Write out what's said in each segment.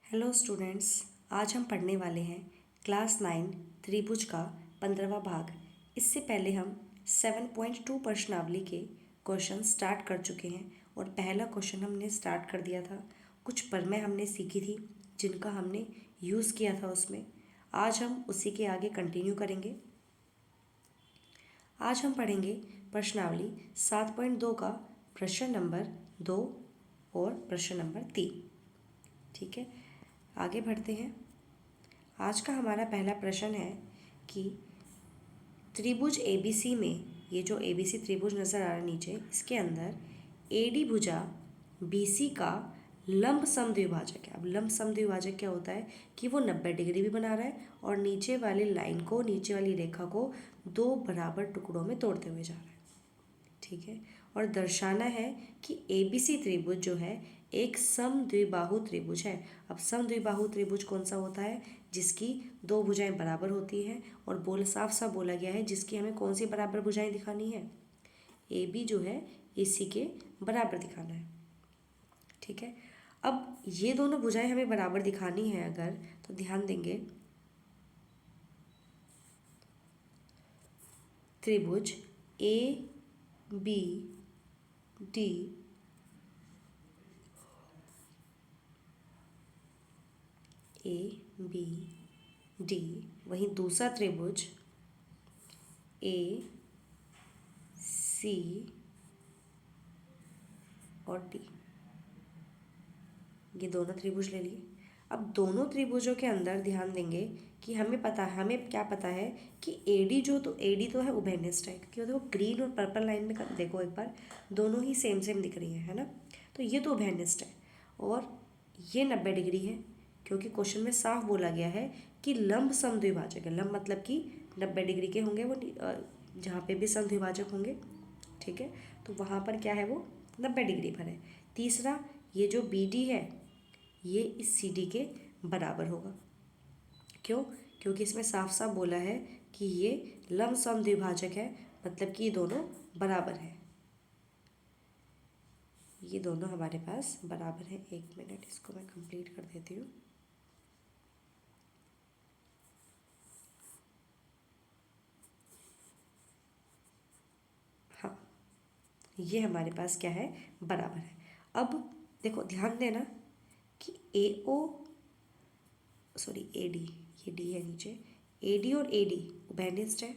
Hello students, आज हम पढ़ने वाले हैं क्लास 9 त्रिभुज का 15वां भाग। इससे पहले हम 7.2 प्रश्नावली के क्वेश्चन स्टार्ट कर चुके हैं और पहला क्वेश्चन हमने स्टार्ट कर दिया था। कुछ प्रमेय हमने सीखी थी जिनका हमने यूज़ किया था उसमें। आज हम उसी के आगे कंटिन्यू करेंगे। आज हम पढ़ेंगे प्रश्नावली 7.2 का प्रश्न नंबर 2 और प्रश्न नंबर 3। ठीक है, आगे बढ़ते हैं। आज का हमारा पहला प्रश्न है कि त्रिभुज ABC में, ये जो ABC त्रिभुज नज़र आ रहा है नीचे, इसके अंदर AD भुजा BC का लंब समद्विभाजक है। अब लंब समद्विभाजक क्या होता है कि वो 90 डिग्री भी बना रहा है और नीचे वाली लाइन को, नीचे वाली रेखा को दो बराबर टुकड़ों में तोड़ते हुए जा रहा है। ठीक है, और दर्शाना है कि ABC त्रिभुज जो है एक समद्विबाहु त्रिभुज है। अब समद्विबाहु त्रिभुज कौन सा होता है? जिसकी दो भुजाएं बराबर होती हैं, और साफ साफ बोला गया है जिसकी हमें कौन सी बराबर भुजाएं दिखानी है? AB जो है AC के बराबर दिखाना है। ठीक है, अब ये दोनों भुजाएं हमें बराबर दिखानी है अगर, तो ध्यान देंगे त्रिभुज ABD वहीं दूसरा त्रिभुज AC और D, ये दोनों त्रिभुज ले लिए। अब दोनों त्रिभुजों के अंदर ध्यान देंगे कि हमें क्या पता है कि AD तो है उभयनिष्ठ है, क्योंकि देखो ग्रीन और पर्पल लाइन में देखो एक बार, दोनों ही सेम सेम दिख रही है ना, तो ये तो उभयनिष्ठ है। और ये 90 डिग्री है, क्योंकि क्वेश्चन में साफ बोला गया है कि लंब समद्विभाजक है। लंब मतलब कि 90 डिग्री के होंगे वो, जहाँ पे भी समद्विभाजक होंगे। ठीक है, तो वहाँ पर क्या है, वो 90 डिग्री पर है। तीसरा, ये जो BD है ये इस CD के बराबर होगा। क्यों? क्योंकि इसमें साफ साफ बोला है कि ये लंब समद्विभाजक है, मतलब कि ये दोनों बराबर है। ये दोनों हमारे पास बराबर है। एक मिनट, इसको मैं कंप्लीट कर देती हूँ। हाँ, ये हमारे पास क्या है, बराबर है। अब देखो ध्यान देना कि AD, ये D है नीचे, AD और AD उभयनिष्ठ है।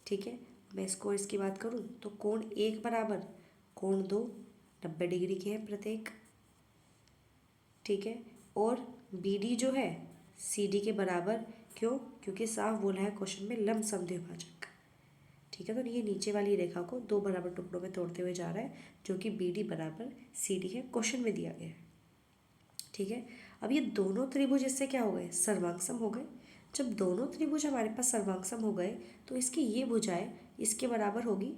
ठीक है, मैं इसको इसकी बात करूँ तो कोण एक बराबर, कोण दो, 90 डिग्री के हैं प्रत्येक। ठीक है, और BD जो है CD के बराबर। क्यों? क्योंकि साफ बोला है क्वेश्चन में लंब समद्विभाजक। ठीक है, तो ये नीचे वाली रेखा को दो बराबर टुकड़ों में तोड़ते हुए जा रहा है, जो कि BD बराबर CD है, क्वेश्चन में दिया गया है। ठीक है, अब ये दोनों त्रिभुज इससे क्या हो गए, सर्वांगसम हो गए। जब दोनों त्रिभुज हमारे पास सर्वांगसम हो गए तो इसकी ये भुजाएं इसके बराबर होगी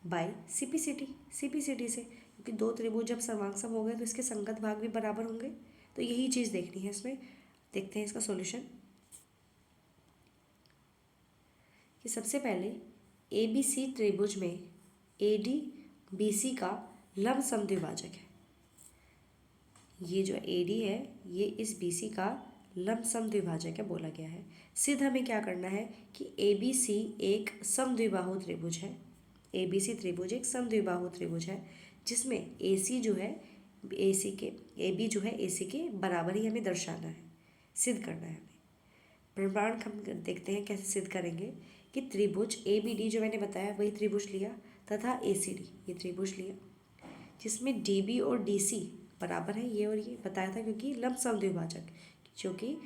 बाय CPCD से, क्योंकि दो त्रिभुज जब सर्वांगसम हो गए तो इसके संगत भाग भी बराबर होंगे। तो यही चीज़ देखनी है इसमें। देखते हैं इसका सॉल्यूशन। कि सबसे पहले ABC त्रिभुज में AD BC का लंब समद्विभाजक है। ये जो AD है ये इस BC का लंब समद्विभाजक है बोला गया है। सिद्ध हमें क्या करना है कि ABC एक समद्विबाहु त्रिभुज है। ABC त्रिभुज एक समद्विबाहु त्रिभुज है, जिसमें AC जो है AB जो है AC के बराबर ही हमें दर्शाना है, सिद्ध करना है हमें। प्रमाण हम देखते हैं कैसे सिद्ध करेंगे। कि त्रिभुज ABD जो मैंने बताया वही त्रिभुज लिया, तथा ACD ये त्रिभुज लिया, जिसमें DB और DC बराबर है, ये और ये बताया था, क्योंकि लंब समद्विभाजक, जो कि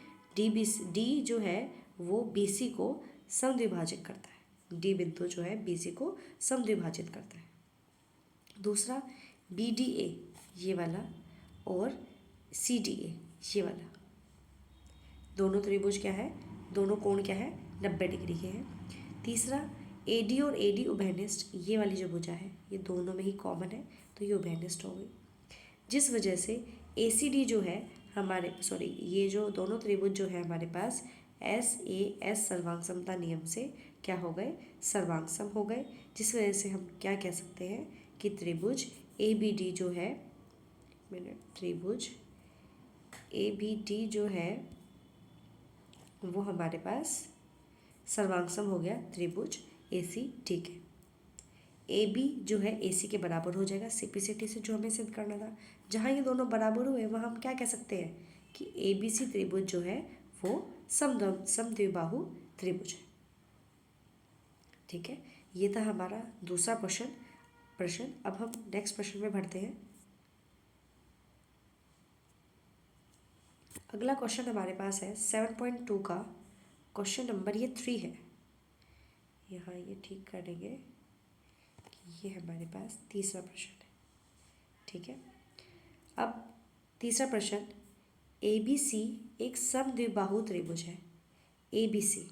D जो है वो BC को समद्विभाजित करता है। D बिंदु जो है BC को समद्विभाजित करता है। दूसरा BDA ये वाला और CDA ये वाला, दोनों त्रिभुज क्या है, दोनों कोण क्या है, 90 डिग्री के हैं। तीसरा AD और AD उभयनिष्ठ, ये वाली जो भुजा है ये दोनों में ही कॉमन है, तो ये उभयनिष्ठ हो गई, जिस वजह से ACD जो है ये जो दोनों त्रिभुज जो है हमारे पास SAS सर्वांगसमता नियम से क्या हो गए, सर्वांगसम हो गए। जिस वजह से हम क्या कह सकते हैं कि त्रिभुज ABD जो है, त्रिभुज ए बी डी जो है वो हमारे पास सर्वांगसम हो गया त्रिभुज ए सी, ठीक है। ए बी जो है ए सी के बराबर हो जाएगा, सिंप्लिसिटी से जो हमें सिद्ध करना था। जहाँ ये दोनों बराबर हुए वहाँ हम क्या कह सकते हैं कि ए बी सी त्रिभुज जो है वो समद्विबाहु त्रिभुज है, ठीक है। ये था हमारा दूसरा प्रश्न। अब हम नेक्स्ट प्रश्न में बढ़ते हैं। अगला क्वेश्चन हमारे पास है 7.2 का क्वेश्चन नंबर ये 3 है। यहाँ ये ठीक करेंगे कि ये हमारे पास तीसरा प्रश्न है, ठीक है। अब तीसरा प्रश्न, ए बी सी एक समद्विबाहु त्रिभुज है। ए बी सी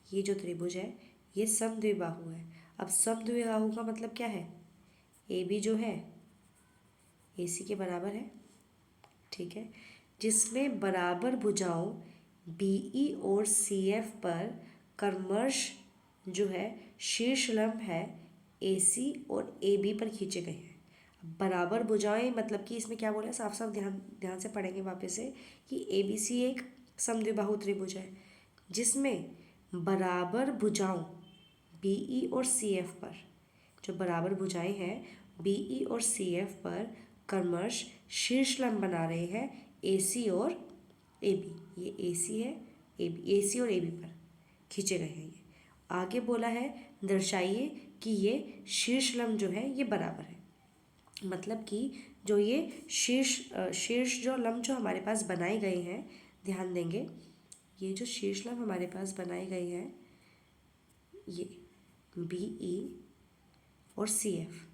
ये जो त्रिभुज है ये समद्विबाहु है। अब समद्विबाहु का मतलब क्या है, ए बी जो है ए सी के बराबर है, ठीक है, जिसमें बराबर भुजाओं बी ई और सी एफ पर कर्मश जो है शीर्ष लंब है ए सी और ए बी पर खींचे गए हैं। बराबर भुजाएं मतलब कि इसमें क्या बोला है, साफ साफ ध्यान से पढ़ेंगे वापस से कि ए बी सी एक समद्विबाहु त्रिभुज है जिसमें बराबर भुजाओं बी ई और सी एफ पर, जो बराबर भुजाएं हैं बी ई और सी एफ पर कर्मश शीर्ष लंब बना रहे हैं ए सी और ए बी। ये ए सी है, ए सी और ए बी पर खींचे गए हैं। ये आगे बोला है दर्शाइए कि ये शीर्ष लंब जो है ये बराबर है, मतलब कि जो ये शीर्ष जो लंब जो हमारे पास बनाए गए हैं, ध्यान देंगे ये जो शीर्ष लंब हमारे पास बनाए गए हैं ये बी ई और सी एफ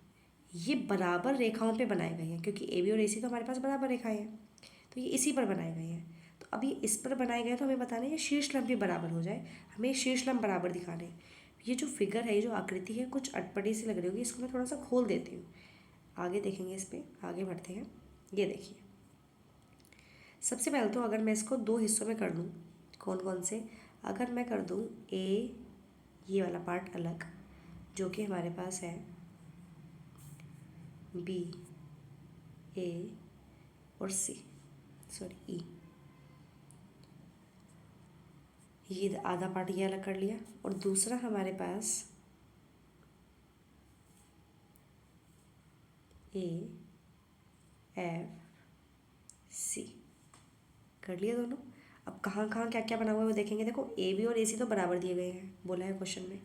ये बराबर रेखाओं पे बनाए गए हैं, क्योंकि ए बी और ए सी तो हमारे पास बराबर रेखाएं हैं, तो ये इसी पर बनाए गए हैं। तो अब ये इस पर बनाए गए तो हमें बताना है ये शीर्ष लंब भी बराबर हो जाए, हमें शीर्ष लंब बराबर दिखाने हैं। ये जो फिगर है, ये जो आकृति है कुछ अटपटी सी लग रही होगी, इसको मैं थोड़ा सा खोल देती हूँ, आगे देखेंगे, इस पर आगे बढ़ते हैं। ये देखिए, सबसे पहले तो अगर मैं इसको दो हिस्सों में कर दूँ, कौन कौन से, अगर मैं कर दूँ ए, ये वाला पार्ट अलग जो कि हमारे पास है बी ए और सी, सॉरी ई, ये आधा पार्ट ये अलग कर लिया, और दूसरा हमारे पास ए एफ सी कर लिया दोनों। अब कहाँ कहाँ क्या क्या बना हुआ है वो देखेंगे। देखो ए बी और ए सी तो बराबर दिए गए हैं, बोला है क्वेश्चन में,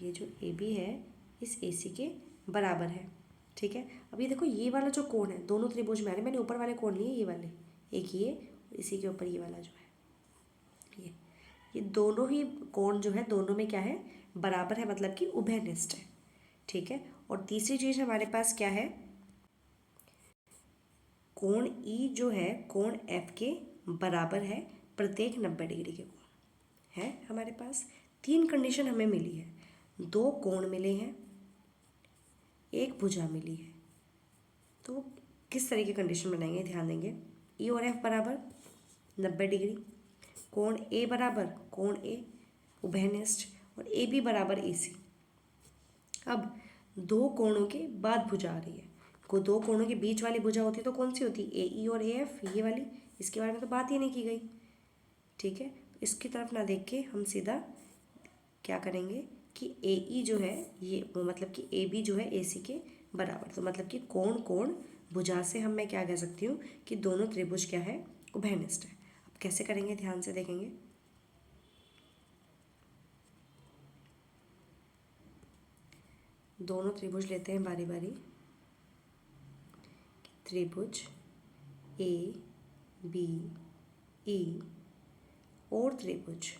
ये जो ए बी है इस ए सी के बराबर है, ठीक है। अब ये देखो ये वाला जो कोण है दोनों त्रिभुज में आ रहे हैं, मैंने ऊपर वाले कोण लिए ये वाले, एक ये इसी के ऊपर ये वाला जो है ये दोनों ही कोण जो है दोनों में क्या है, बराबर है, मतलब कि उभयनिष्ठ है, ठीक है। और तीसरी चीज़ हमारे पास क्या है, कोण ई जो है कोण एफ के बराबर है प्रत्येक 90 डिग्री के कोण है। हमारे पास तीन कंडीशन हमें मिली है, दो कोण मिले हैं, एक भुजा मिली है। तो किस तरह की कंडीशन बनाएंगे, ध्यान देंगे, ई और एफ बराबर 90 डिग्री, कोण ए बराबर कोण ए उभयनिष्ठ, और ए बी बराबर ए सी। अब दो कोणों के बाद भुजा आ रही है, को दो कोणों के बीच वाली भुजा होती है तो कौन सी होती है, ए ई और ए एफ, ये वाली, इसके बारे में तो बात ही नहीं की गई, ठीक है। तो इसकी तरफ ना देख के हम सीधा क्या करेंगे कि ए ई जो है ये वो मतलब कि ए बी जो है ए सी के बराबर, तो मतलब कि कोण कोण भुजा से हम मैं क्या कह सकती हूँ कि दोनों त्रिभुज क्या है, उभयनिष्ठ है। अब कैसे करेंगे ध्यान से देखेंगे, दोनों त्रिभुज लेते हैं बारी बारी, त्रिभुज ए बी ई और त्रिभुज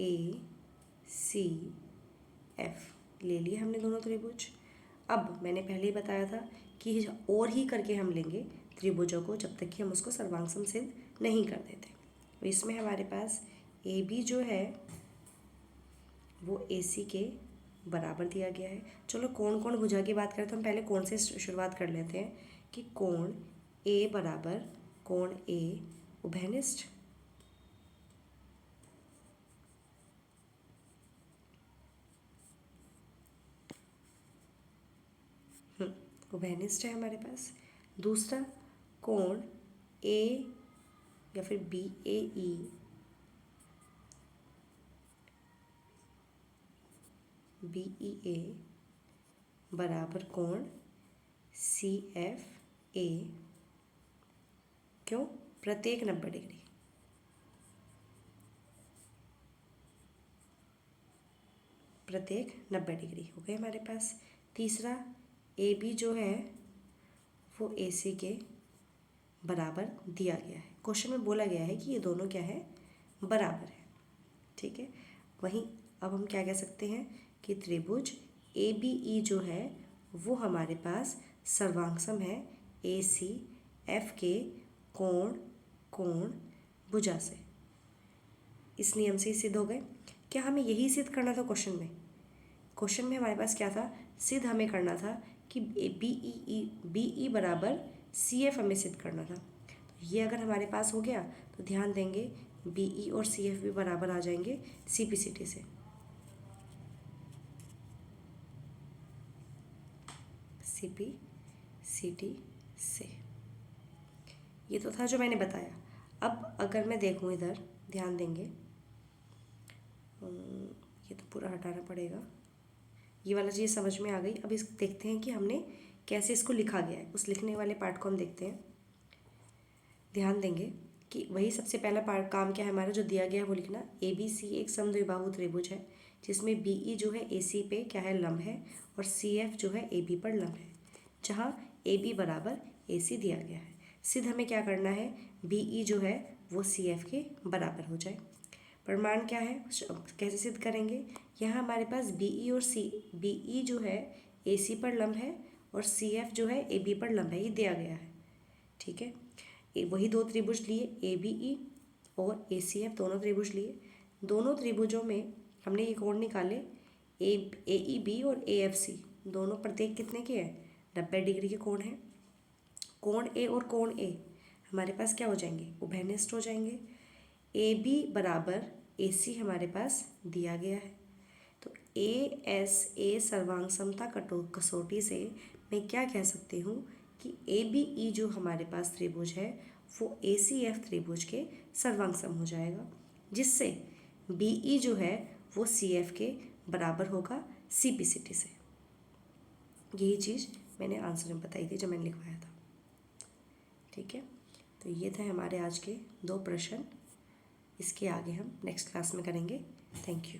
ए सी एफ ले लिए हमने दोनों त्रिभुज। अब मैंने पहले ही बताया था कि और ही करके हम लेंगे त्रिभुजों को जब तक कि हम उसको सर्वांगसम सिद्ध नहीं कर देते। तो इसमें हमारे पास ए बी जो है वो ए सी के बराबर दिया गया है। चलो कोण कोण भुजा की बात करें तो हम पहले कोण से शुरुआत कर लेते हैं कि कोण ए बराबर कोण ए उभयनिष्ठ, उभयनिष्ठ है हमारे पास। दूसरा कोण ए या फिर बी ए ई बी ई ए बराबर कोण सी एफ ए, क्यों? प्रत्येक 90 डिग्री। प्रत्येक 90 डिग्री हो गए हमारे पास। तीसरा ए बी जो है वो ए सी के बराबर दिया गया है। क्वेश्चन में बोला गया है कि ये दोनों क्या है, बराबर है। ठीक है, वहीं अब हम क्या कह सकते हैं कि त्रिभुज ए बी ई जो है वो हमारे पास सर्वांगसम है ए सी एफ के कोण कोण भुजा से। इस नियम से ही सिद्ध हो गए। क्या हमें यही सिद्ध करना था क्वेश्चन में? क्वेश्चन में हमारे पास क्या था, सिद्ध हमें करना था कि बी ई बराबर सी एफ हमें सिद्ध करना था। तो ये अगर हमारे पास हो गया तो ध्यान देंगे बी ई और सी एफ भी बराबर आ जाएंगे सी पी सी टी से। सी पी सी टी से ये तो था जो मैंने बताया। अब अगर मैं देखूँ इधर, ध्यान देंगे, ये तो पूरा हटाना पड़ेगा। ये वाला चीज़ समझ में आ गई। अब इस देखते हैं कि हमने कैसे इसको लिखा गया है। उस लिखने वाले पार्ट को हम देखते हैं। ध्यान देंगे कि वही सबसे पहला पार्ट काम क्या है हमारा, जो दिया गया है वो लिखना। ए बी सी एक समद्विबाहु त्रिभुज है जिसमें बी ई जो है ए सी पे क्या है, लंब है, और सी एफ जो है ए बी पर लंब है, जहाँ ए बी बराबर ए सी दिया गया है। सिद्ध हमें क्या करना है, बी ई जो है वो सी एफ के बराबर हो जाए। प्रमाण क्या है, कैसे सिद्ध करेंगे? यहाँ हमारे पास बी ई और बी ई जो है ए सी पर लंब है और सी एफ जो है ए बी पर लंब है, ये दिया गया है। ठीक है, वही दो त्रिभुज लिए, ए बी ई और ए सी एफ दोनों त्रिभुज लिए। दोनों त्रिभुजों में हमने ये कोण निकाले, ए ई बी और ए एफ सी, दोनों प्रत्येक कितने के हैं, 90 डिग्री के कोण हैं। कोण ए और कोण ए हमारे पास क्या हो जाएंगे, उभयनिष्ठ हो जाएंगे। ए बी बराबर ए सी हमारे पास दिया गया है। तो ए एस ए सर्वांग समता कसौटी से मैं क्या कह सकती हूँ कि ए बी ई जो हमारे पास त्रिभुज है वो ए सी एफ त्रिभुज के सर्वांगसम हो जाएगा, जिससे बी ई जो है वो सी एफ के बराबर होगा सी पी सी टी से। यही चीज़ मैंने आंसर में बताई थी जब मैंने लिखवाया था। ठीक है, तो ये थे हमारे आज के 2 प्रश्न। इसके आगे हम नेक्स्ट क्लास में करेंगे। Thank you.